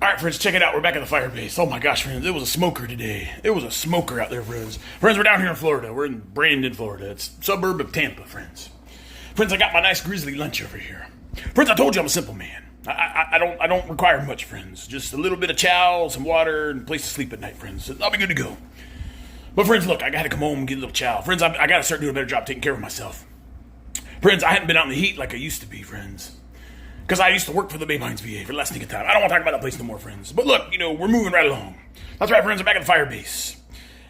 All right, friends, check it out. We're back at the fire base. Oh my gosh, friends, it was a smoker today. It was a smoker out there, friends. Friends, we're down here in Florida. We're in Brandon, Florida. It's a suburb of Tampa, friends. Friends, I got my nice grizzly lunch over here. Friends, I told you I'm a simple man. I don't require much, friends. Just a little bit of chow, some water, and a place to sleep at night, friends. I'll be good to go. But friends, look, I gotta come home and get a little chow. Friends, I gotta start doing a better job taking care of myself. Friends, I hadn't been out in the heat like I used to be, friends. Because I used to work for the Bay Mines VA for the last sneak of time. I don't want to talk about that place no more, friends. But look, we're moving right along. That's right, friends, I'm back at the fire base.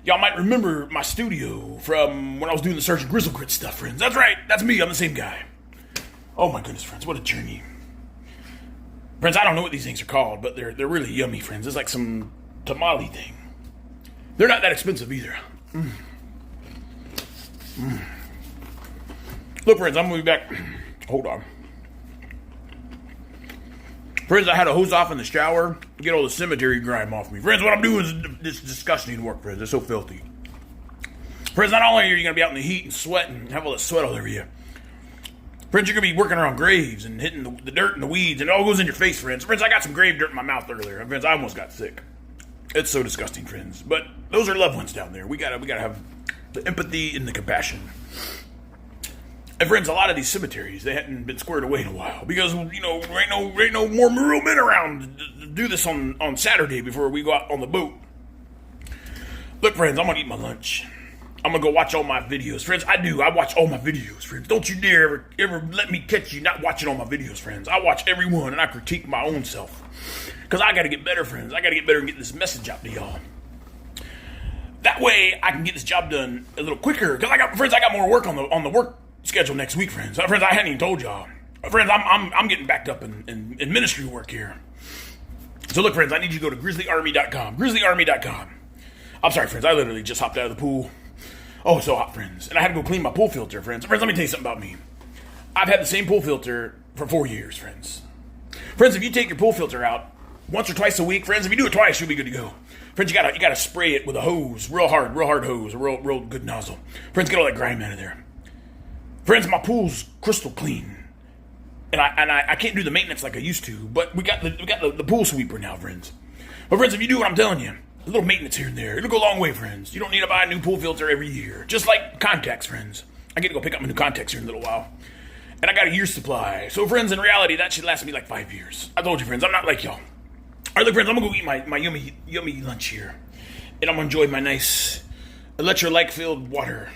Y'all might remember my studio from when I was doing the Sergeant Grizzle Grit stuff, friends. That's right, that's me, I'm the same guy. Oh my goodness, friends, what a journey. Friends, I don't know what these things are called, but they're really yummy, friends. It's like some tamale thing. They're not that expensive either. Look, friends, I'm going to be back. Hold on. Friends, I had to hose off in the shower to get all the cemetery grime off me. Friends, what I'm doing is this disgusting work, friends. It's so filthy. Friends, not only are you going to be out in the heat and sweat and have all that sweat all over you, friends, you're going to be working around graves and hitting the dirt and the weeds, and it all goes in your face, friends. Friends, I got some grave dirt in my mouth earlier. Friends, I almost got sick. It's so disgusting, friends. But those are loved ones down there. We gotta have the empathy and the compassion. And friends, a lot of these cemeteries, they hadn't been squared away in a while because, there ain't no more real men around to do this on Saturday before we go out on the boat. Look, friends, I'm gonna eat my lunch. I'm gonna go watch all my videos. Friends, I watch all my videos, friends. Don't you dare ever let me catch you not watching all my videos, friends. I watch every one and I critique my own self. Because I gotta get better, friends. I gotta get better and get this message out to y'all. That way, I can get this job done a little quicker. Because I got more work on the work schedule next week, friends. Friends, I hadn't even told y'all. Friends, I'm getting backed up in ministry work here. So look, friends, I need you to go to grizzlyarmy.com. Grizzlyarmy.com. I'm sorry, friends. I literally just hopped out of the pool. Oh, it's so hot, friends. And I had to go clean my pool filter, friends. Friends, let me tell you something about me. I've had the same pool filter for 4 years, friends. Friends, if you take your pool filter out once or twice a week, friends, if you do it twice, you'll be good to go. Friends, you gotta spray it with a hose, real hard hose, a real good nozzle. Friends, get all that grime out of there. Friends, my pool's crystal clean. And I can't do the maintenance like I used to, but we got the pool sweeper now, friends. But friends, if you do what I'm telling you, a little maintenance here and there, it'll go a long way, friends. You don't need to buy a new pool filter every year. Just like contacts, friends. I get to go pick up my new contacts here in a little while. And I got a year's supply. So, friends, in reality, that should last me like 5 years. I told you, friends, I'm not like y'all. All right, look, friends, I'm going to go eat my yummy lunch here. And I'm going to enjoy my nice electrolyte-filled water.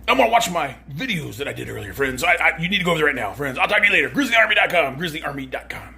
I'm going to watch my videos that I did earlier, friends. You need to go over there right now, friends. I'll talk to you later. GrizzlyArmy.com. GrizzlyArmy.com.